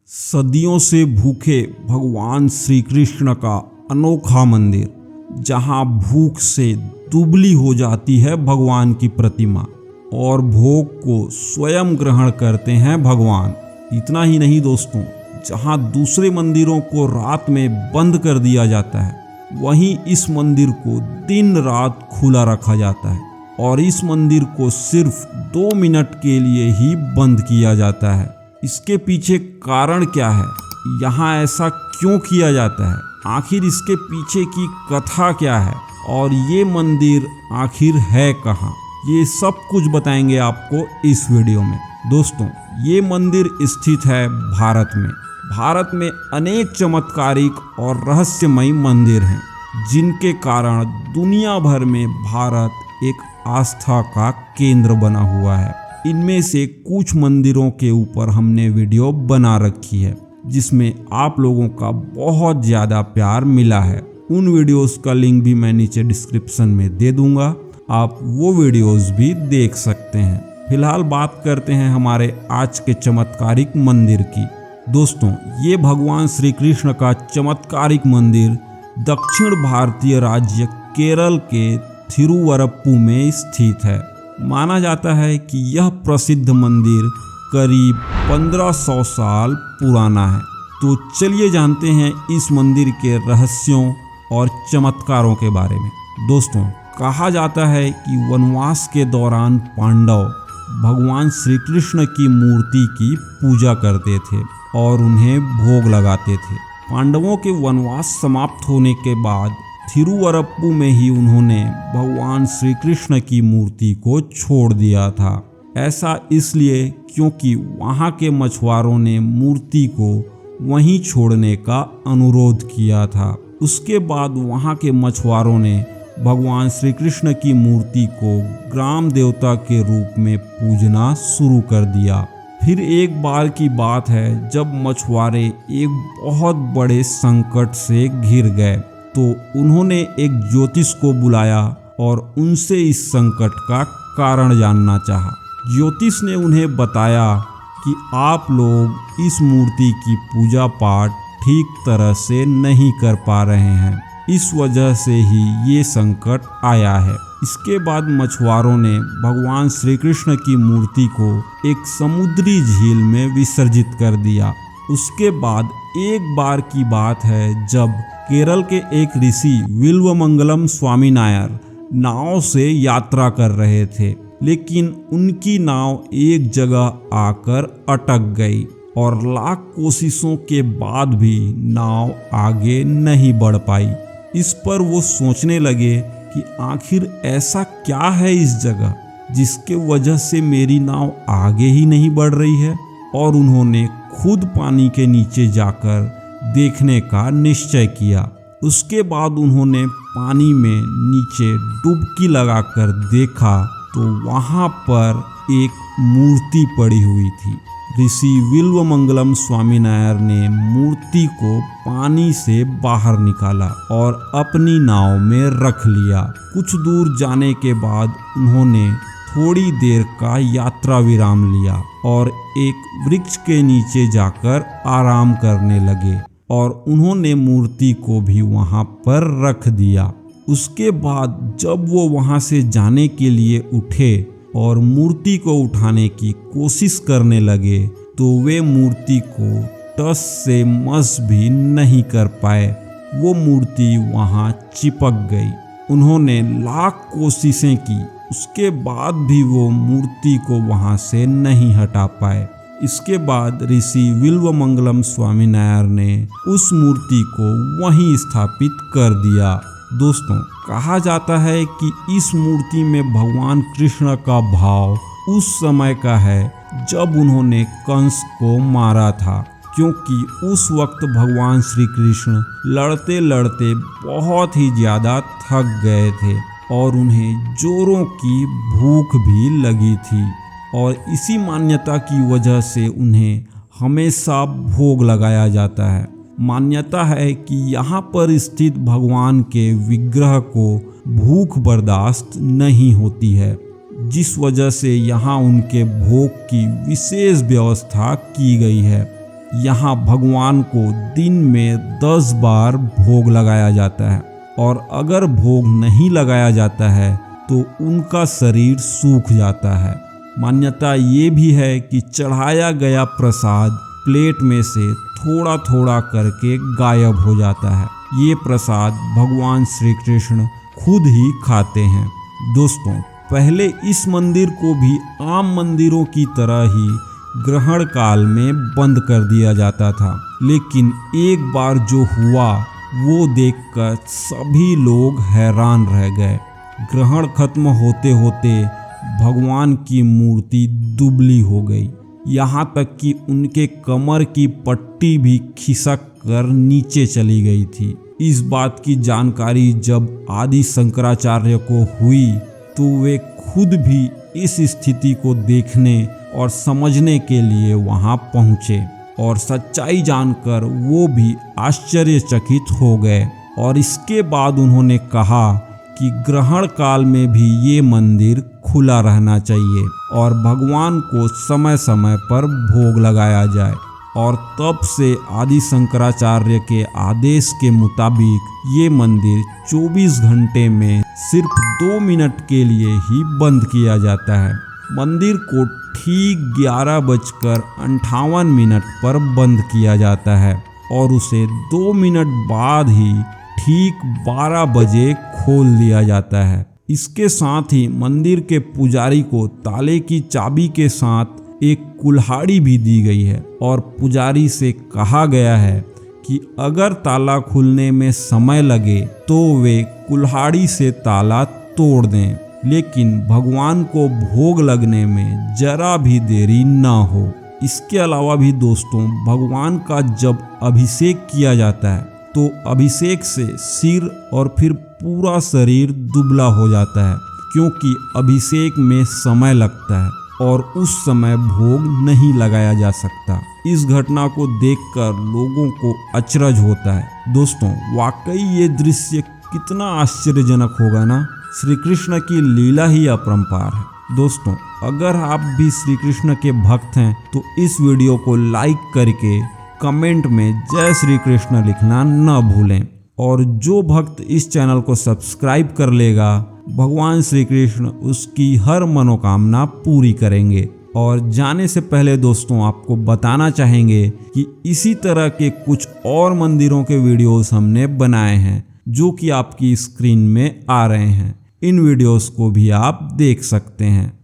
सदियों से भूखे भगवान श्री कृष्ण का अनोखा मंदिर, जहां भूख से दुबली हो जाती है भगवान की प्रतिमा और भोग को स्वयं ग्रहण करते हैं भगवान। इतना ही नहीं दोस्तों, जहां दूसरे मंदिरों को रात में बंद कर दिया जाता है, वहीं इस मंदिर को दिन रात खुला रखा जाता है और इस मंदिर को सिर्फ 2 मिनट के लिए ही बंद किया जाता है। इसके पीछे कारण क्या है, यहाँ ऐसा क्यों किया जाता है, आखिर इसके पीछे की कथा क्या है और ये मंदिर आखिर है कहाँ, ये सब कुछ बताएंगे आपको इस वीडियो में। दोस्तों, ये मंदिर स्थित है भारत में। भारत में अनेक चमत्कारिक और रहस्यमयी मंदिर हैं, जिनके कारण दुनिया भर में भारत एक आस्था का केंद्र बना हुआ है। इनमें से कुछ मंदिरों के ऊपर हमने वीडियो बना रखी है, जिसमें आप लोगों का बहुत ज़्यादा प्यार मिला है। उन वीडियोस का लिंक भी मैं नीचे डिस्क्रिप्शन में दे दूंगा, आप वो वीडियोस भी देख सकते हैं। फिलहाल बात करते हैं हमारे आज के चमत्कारिक मंदिर की। दोस्तों, ये भगवान श्री कृष्ण का चमत्कारिक मंदिर दक्षिण भारतीय राज्य केरल के थिरुवरप्पू में स्थित है। माना जाता है कि यह प्रसिद्ध मंदिर करीब 1500 साल पुराना है। तो चलिए जानते हैं इस मंदिर के रहस्यों और चमत्कारों के बारे में। दोस्तों, कहा जाता है कि वनवास के दौरान पांडव भगवान श्री कृष्ण की मूर्ति की पूजा करते थे और उन्हें भोग लगाते थे। पांडवों के वनवास समाप्त होने के बाद थिरुवरप्पू में ही उन्होंने भगवान श्री कृष्ण की मूर्ति को छोड़ दिया था। ऐसा इसलिए क्योंकि वहाँ के मछुआरों ने मूर्ति को वहीं छोड़ने का अनुरोध किया था। उसके बाद वहाँ के मछुआरों ने भगवान श्री कृष्ण की मूर्ति को ग्राम देवता के रूप में पूजना शुरू कर दिया। फिर एक बार की बात है, जब मछुआरे एक बहुत बड़े संकट से घिर गए तो उन्होंने एक ज्योतिष को बुलाया और उनसे इस संकट का कारण जानना चाहा। ज्योतिष ने उन्हें बताया कि आप लोग इस मूर्ति की पूजा पाठ ठीक तरह से नहीं कर पा रहे हैं, इस वजह से ही ये संकट आया है। इसके बाद मछुआरों ने भगवान श्री कृष्ण की मूर्ति को एक समुद्री झील में विसर्जित कर दिया। उसके बाद एक बार की बात है, जब केरल के एक ऋषि विल्वमंगलम स्वामी नायर नाव से यात्रा कर रहे थे, लेकिन उनकी नाव एक जगह आकर अटक गई और लाख कोशिशों के बाद भी नाव आगे नहीं बढ़ पाई। इस पर वो सोचने लगे कि आखिर ऐसा क्या है इस जगह जिसके वजह से मेरी नाव आगे ही नहीं बढ़ रही है, और उन्होंने खुद पानी के नीचे जाकर देखने का निश्चय किया। उसके बाद उन्होंने पानी में नीचे डुबकी लगाकर देखा तो वहाँ पर एक मूर्ति पड़ी हुई थी। ऋषि विल्वमंगलम स्वामी नायर ने मूर्ति को पानी से बाहर निकाला और अपनी नाव में रख लिया। कुछ दूर जाने के बाद उन्होंने थोड़ी देर का यात्रा विराम लिया और एक वृक्ष के नीचे जाकर आराम करने लगे और उन्होंने मूर्ति को भी वहां पर रख दिया। उसके बाद जब वो वहां से जाने के लिए उठे और मूर्ति को उठाने की कोशिश करने लगे, तो वे मूर्ति को टस से मस भी नहीं कर पाए। वो मूर्ति वहां चिपक गई। उन्होंने लाख कोशिशें की, उसके बाद भी वो मूर्ति को वहां से नहीं हटा पाए। इसके बाद ऋषि विल्वमंगलम स्वामी नायर ने उस मूर्ति को वहीं स्थापित कर दिया। दोस्तों, कहा जाता है कि इस मूर्ति में भगवान कृष्ण का भाव उस समय का है जब उन्होंने कंस को मारा था, क्योंकि उस वक्त भगवान श्री कृष्ण लड़ते लड़ते बहुत ही ज़्यादा थक गए थे और उन्हें जोरों की भूख भी लगी थी, और इसी मान्यता की वजह से उन्हें हमेशा भोग लगाया जाता है। मान्यता है कि यहाँ पर स्थित भगवान के विग्रह को भूख बर्दाश्त नहीं होती है, जिस वजह से यहाँ उनके भोग की विशेष व्यवस्था की गई है। यहाँ भगवान को दिन में 10 बार भोग लगाया जाता है और अगर भोग नहीं लगाया जाता है तो उनका शरीर सूख जाता है। मान्यता ये भी है कि चढ़ाया गया प्रसाद प्लेट में से थोड़ा थोड़ा करके गायब हो जाता है। ये प्रसाद भगवान श्री कृष्ण खुद ही खाते हैं। दोस्तों, पहले इस मंदिर को भी आम मंदिरों की तरह ही ग्रहण काल में बंद कर दिया जाता था, लेकिन एक बार जो हुआ वो देखकर सभी लोग हैरान रह गए। ग्रहण खत्म होते होते भगवान की मूर्ति दुबली हो गई, यहाँ तक कि उनके कमर की पट्टी भी खिसक कर नीचे चली गई थी। इस बात की जानकारी जब आदि शंकराचार्य को हुई तो वे खुद भी इस स्थिति को देखने और समझने के लिए वहां पहुंचे और सच्चाई जानकर वो भी आश्चर्यचकित हो गए। और इसके बाद उन्होंने कहा कि ग्रहण काल में भी ये मंदिर खुला रहना चाहिए और भगवान को समय समय पर भोग लगाया जाए। और तब से आदि शंकराचार्य के आदेश के मुताबिक ये मंदिर 24 घंटे में सिर्फ 2 मिनट के लिए ही बंद किया जाता है। मंदिर को ठीक 11:58 पर बंद किया जाता है और उसे 2 मिनट बाद ही ठीक 12 बजे खोल दिया जाता है। इसके साथ ही मंदिर के पुजारी को ताले की चाबी के साथ एक कुल्हाड़ी भी दी गई है और पुजारी से कहा गया है कि अगर ताला खुलने में समय लगे तो वे कुल्हाड़ी से ताला तोड़ दें, लेकिन भगवान को भोग लगने में जरा भी देरी ना हो। इसके अलावा भी दोस्तों, भगवान का जब अभिषेक किया जाता है तो अभिषेक से सिर और फिर पूरा शरीर दुबला हो जाता है, क्योंकि अभिषेक में समय लगता है और उस समय भोग नहीं लगाया जा सकता। इस घटना को देखकर लोगों को अचरज होता है। दोस्तों, वाकई ये दृश्य कितना आश्चर्यजनक होगा ना। श्री कृष्ण की लीला ही अपरंपार है। दोस्तों, अगर आप भी श्री कृष्ण के भक्त हैं तो इस वीडियो को लाइक करके कमेंट में जय श्री कृष्ण लिखना न भूलें। और जो भक्त इस चैनल को सब्सक्राइब कर लेगा, भगवान श्री कृष्ण उसकी हर मनोकामना पूरी करेंगे। और जाने से पहले दोस्तों, आपको बताना चाहेंगे कि इसी तरह के कुछ और मंदिरों के वीडियोस हमने बनाए हैं जो कि आपकी स्क्रीन में आ रहे हैं। इन वीडियोस को भी आप देख सकते हैं।